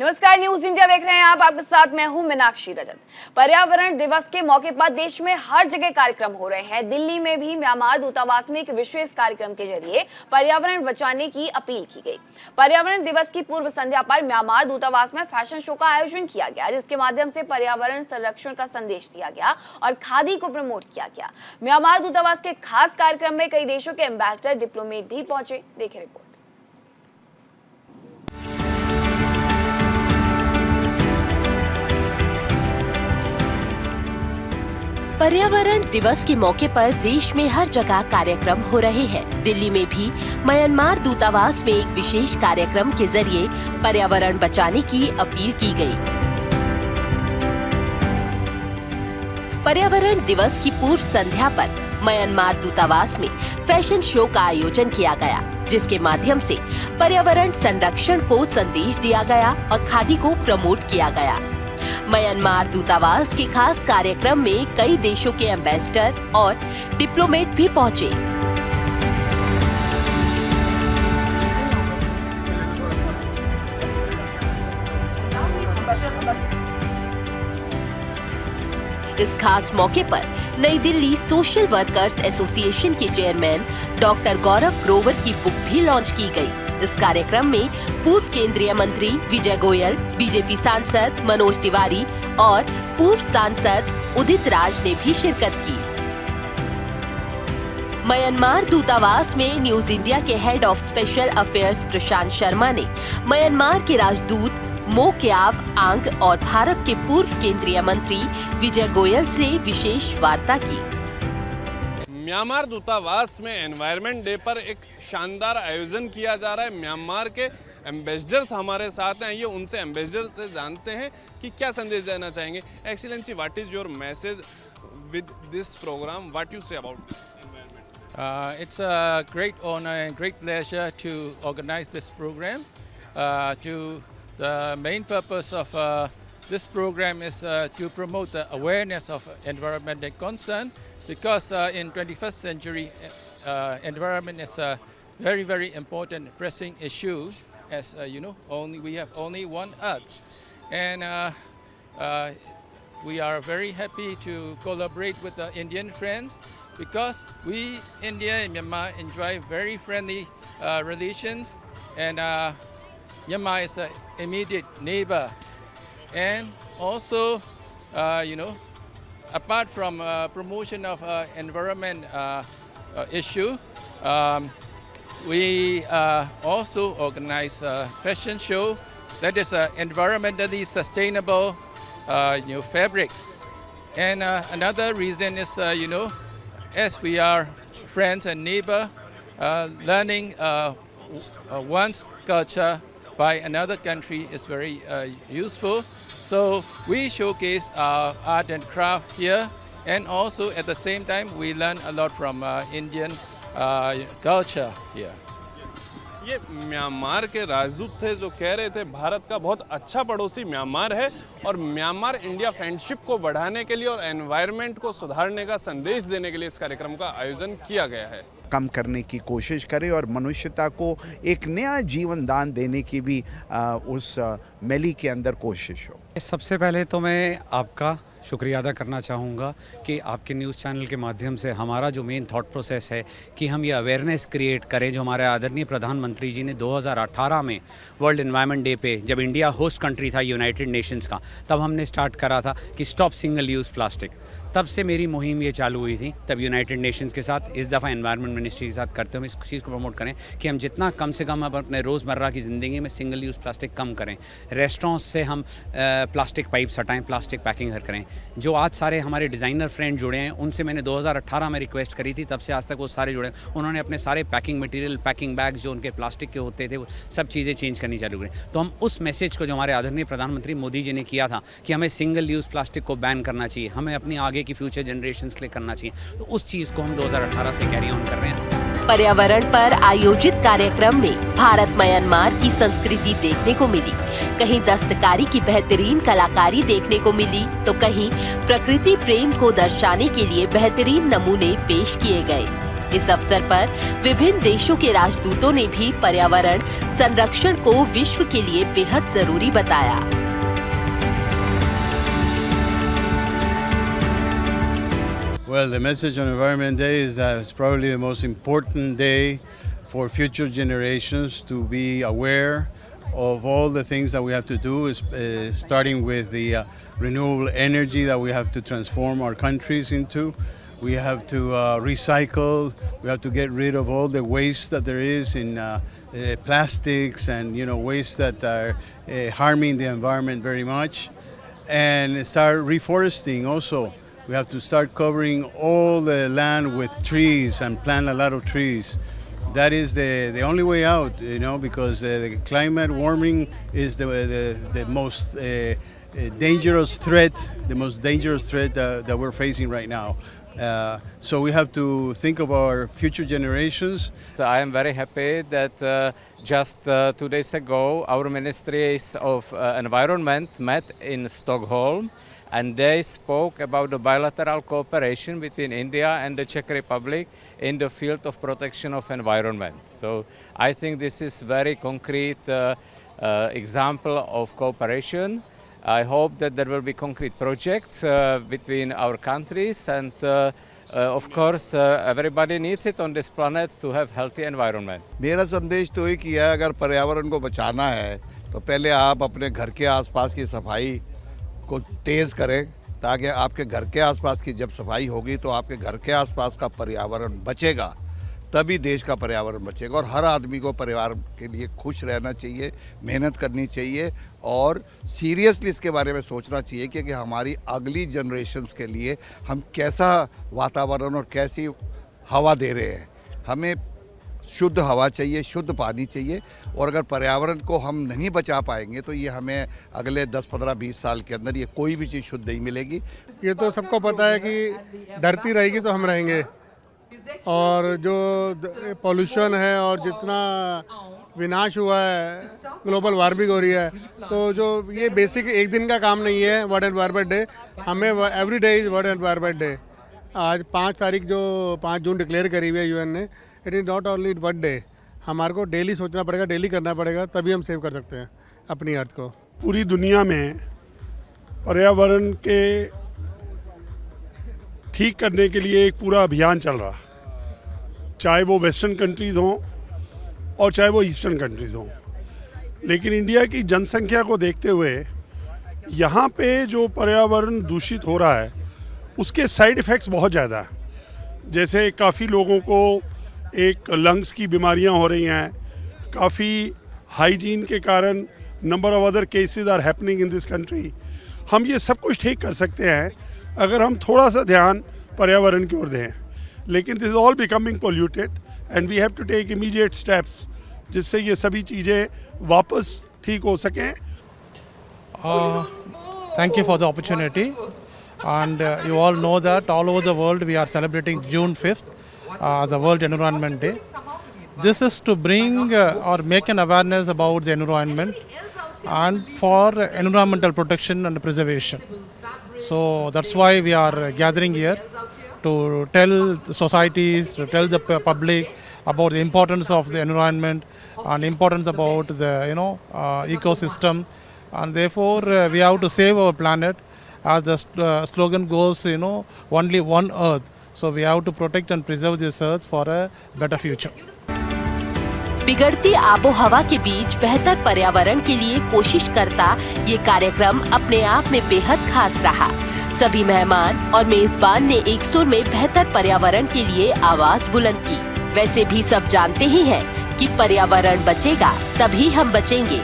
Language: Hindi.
नमस्कार, न्यूज इंडिया देख रहे हैं आप। आपके साथ मैं हूं मीनाक्षी रजत। पर्यावरण दिवस के मौके पर देश में हर जगह कार्यक्रम हो रहे हैं। दिल्ली में भी म्यांमार दूतावास में एक विशेष कार्यक्रम के जरिए पर्यावरण बचाने की अपील की गई। पर्यावरण दिवस की पूर्व संध्या पर म्यांमार दूतावास में फैशन शो का आयोजन किया गया, जिसके माध्यम से पर्यावरण संरक्षण का संदेश दिया गया और खादी को प्रमोट किया गया। म्यांमार दूतावास के खास कार्यक्रम में कई देशों के एम्बेसडर, डिप्लोमेट भी पहुंचे। देखें रिपोर्ट। पर्यावरण दिवस के मौके पर देश में हर जगह कार्यक्रम हो रहे हैं। दिल्ली में भी म्यांमार दूतावास में एक विशेष कार्यक्रम के जरिए पर्यावरण बचाने की अपील की गई। पर्यावरण दिवस की पूर्व संध्या पर म्यांमार दूतावास में फैशन शो का आयोजन किया गया, जिसके माध्यम से पर्यावरण संरक्षण को संदेश दिया गया और खादी को प्रमोट किया गया। म्यांमार दूतावास के खास कार्यक्रम में कई देशों के एम्बेसडर और डिप्लोमेट भी पहुंचे। इस खास मौके पर नई दिल्ली सोशल वर्कर्स एसोसिएशन के चेयरमैन डॉक्टर गौरव ग्रोवर की बुक भी लॉन्च की गई। इस कार्यक्रम में पूर्व केंद्रीय मंत्री विजय गोयल, बीजेपी सांसद मनोज तिवारी और पूर्व सांसद उदित राज ने भी शिरकत की। म्यांमार दूतावास में न्यूज इंडिया के हेड ऑफ स्पेशल अफेयर्स प्रशांत शर्मा ने म्यांमार के राजदूत मो क्याव आंग और भारत के पूर्व केंद्रीय मंत्री विजय गोयल से विशेष वार्ता की। म्यांमार दूतावास में एनवायरनमेंट डे पर एक शानदार आयोजन किया जा रहा है। म्यांमार के एम्बेसडर्स हमारे साथ हैं। आइए उनसे एम्बेसडर से जानते हैं कि क्या संदेश देना चाहेंगे। Excellency, what is your message with this programme? What you say about this environment? It's a great honor and great pleasure to organize this program. The main purpose of this program is to promote the awareness of environmental concern, because in 21st century environment is a very, very important pressing issue. As you know, we have only one Earth, and we are very happy to collaborate with the Indian friends, because we, India and Myanmar, enjoy very friendly relations, and Myanmar is an immediate neighbor. And also, apart from promotion of environment issue, we also organize a fashion show that is environmentally sustainable fabrics. And another reason is, as we are friends and neighbor, learning one's culture by another country is very useful. So we showcase our art and craft here, and also at the same time we learn a lot from Indian culture here. ये म्यांमार के राजदूत थे जो कह रहे थे भारत का बहुत अच्छा पड़ोसी म्यांमार है, और म्यांमार इंडिया फ्रेंडशिप को बढ़ाने के लिए और एनवायरनमेंट को सुधारने का संदेश देने के लिए इस कार्यक्रम का आयोजन किया गया है। कम करने की कोशिश करें और मनुष्यता को एक नया जीवन दान देने की भी उस मैली के अंदर कोशिश हो। सबसे पहले तो मैं आपका शुक्रिया अदा करना चाहूँगा कि आपके न्यूज़ चैनल के माध्यम से हमारा जो मेन थॉट प्रोसेस है कि हम ये अवेयरनेस क्रिएट करें, जो हमारे आदरणीय प्रधानमंत्री जी ने 2018 में वर्ल्ड एनवायरनमेंट डे पे, जब इंडिया होस्ट कंट्री था यूनाइटेड नेशंस का, तब हमने स्टार्ट करा था कि स्टॉप सिंगल यूज़ प्लास्टिक। तब से मेरी मुहिम ये चालू हुई थी। तब यूनाइटेड नेशंस के साथ, इस दफ़ा एनवायरनमेंट मिनिस्ट्री के साथ करते हुए इस चीज़ को प्रमोट करें कि हम जितना कम से कम अपने रोज़मर्रा की ज़िंदगी में सिंगल यूज़ प्लास्टिक कम करें। रेस्टोरेंट्स से हम प्लास्टिक पाइप्स हटाएं, प्लास्टिक पैकिंग करें। जो आज सारे हमारे डिज़ाइनर फ्रेंड जुड़े हैं, उनसे मैंने 2018 में रिक्वेस्ट करी थी, तब से आज तक वो सारे जुड़े। उन्होंने अपने सारे पैकिंग मटेरियल, पैकिंग बैग जो उनके प्लास्टिक के होते थे, वो सब चीज़ें चेंज करनी चालू करें। तो हम उस मैसेज को जो हमारे आदरणीय प्रधानमंत्री मोदी जी ने किया था कि हमें सिंगल यूज़ प्लास्टिक को बैन करना चाहिए, हमें अपनी आगे की फ्यूचर जनरेशन के लिए करना चाहिए, तो उस चीज को हम 2018 से कैरी ऑन कर रहे हैं। पर्यावरण पर आयोजित कार्यक्रम में भारत म्यांमार की संस्कृति देखने को मिली। कहीं दस्तकारी की बेहतरीन कलाकारी देखने को मिली, तो कहीं प्रकृति प्रेम को दर्शाने के लिए बेहतरीन नमूने पेश किए गए। इस अवसर पर विभिन्न देशों के राजदूतों ने भी पर्यावरण संरक्षण को विश्व के लिए बेहद जरूरी बताया। Well, the message on Environment Day is that it's probably the most important day for future generations to be aware of all the things that we have to do, starting with the renewable energy that we have to transform our countries into. We have to recycle, we have to get rid of all the waste that there is in plastics and waste that are harming the environment very much, and start reforesting also. We have to start covering all the land with trees and plant a lot of trees. That is the only way out, because the climate warming is the most dangerous threat, that we're facing right now. So we have to think of our future generations. I am very happy that just 2 days ago our ministries of environment met in Stockholm, and they spoke about the bilateral cooperation between India and the Czech Republic in the field of protection of environment. So I think this is very concrete example of cooperation. I hope that there will be concrete projects between our countries, and of course everybody needs it on this planet to have healthy environment. मेरा संदेश तो एक ही है, अगर पर्यावरण को बचाना है तो पहले आप अपने घर के आसपास की सफाई को तेज़ करें, ताकि आपके घर के आसपास की जब सफाई होगी तो आपके घर के आसपास का पर्यावरण बचेगा, तभी देश का पर्यावरण बचेगा। और हर आदमी को परिवार के लिए खुश रहना चाहिए, मेहनत करनी चाहिए और सीरियसली इसके बारे में सोचना चाहिए कि हमारी अगली जनरेशन्स के लिए हम कैसा वातावरण और कैसी हवा दे रहे हैं। हमें शुद्ध हवा चाहिए, शुद्ध पानी चाहिए, और अगर पर्यावरण को हम नहीं बचा पाएंगे तो ये हमें अगले 10, 15, 20 साल के अंदर ये कोई भी चीज़ शुद्ध नहीं मिलेगी। ये तो सबको पता है कि धरती रहेगी तो हम रहेंगे, और जो पॉल्यूशन है और जितना विनाश हुआ है, ग्लोबल वार्मिंग हो रही है, तो जो ये बेसिक एक दिन का काम नहीं है वर्ल्ड एनवायरनमेंट डे, हमें every day is world environment day. आज 5 तारीख जो 5 जून डिक्लेयर करी हुई है यूएन ने, it is not only one day, हमारे को डेली सोचना पड़ेगा, डेली करना पड़ेगा, तभी हम सेव कर सकते हैं अपनी अर्थ को। पूरी दुनिया में पर्यावरण के ठीक करने के लिए एक पूरा अभियान चल रहा, चाहे वो वेस्टर्न कंट्रीज़ हों और चाहे वो ईस्टर्न कंट्रीज़ हों। लेकिन इंडिया की जनसंख्या को देखते हुए यहाँ पे जो पर्यावरण दूषित हो रहा है उसके साइड इफ़ेक्ट्स बहुत ज़्यादा हैं। जैसे काफ़ी लोगों को एक लंग्स की बीमारियां हो रही हैं, काफ़ी हाइजीन के कारण number of other cases are happening in this country. हम ये सब कुछ ठीक कर सकते हैं अगर हम थोड़ा सा ध्यान पर्यावरण की ओर दें, लेकिन this is all becoming polluted and we have to take immediate steps जिससे ये सभी चीज़ें वापस ठीक हो सकें। Thank you for the opportunity, and you all know that all over the world we are celebrating June 5th the World Environment Day. This is to bring or make an awareness about the environment and for environmental protection and preservation. So that's why we are gathering here to tell the societies, to tell the public about the importance of the environment and importance about the ecosystem, and therefore we have to save our planet, as the slogan goes, only one earth. So we have to protect and preserve this earth for a better future. बिगड़ती आबोहवा के बीच बेहतर पर्यावरण के लिए कोशिश करता ये कार्यक्रम अपने आप में बेहद खास रहा। सभी मेहमान और मेजबान ने एक सुर में बेहतर पर्यावरण के लिए आवाज बुलंद की। वैसे भी सब जानते ही हैं कि पर्यावरण बचेगा तभी हम बचेंगे।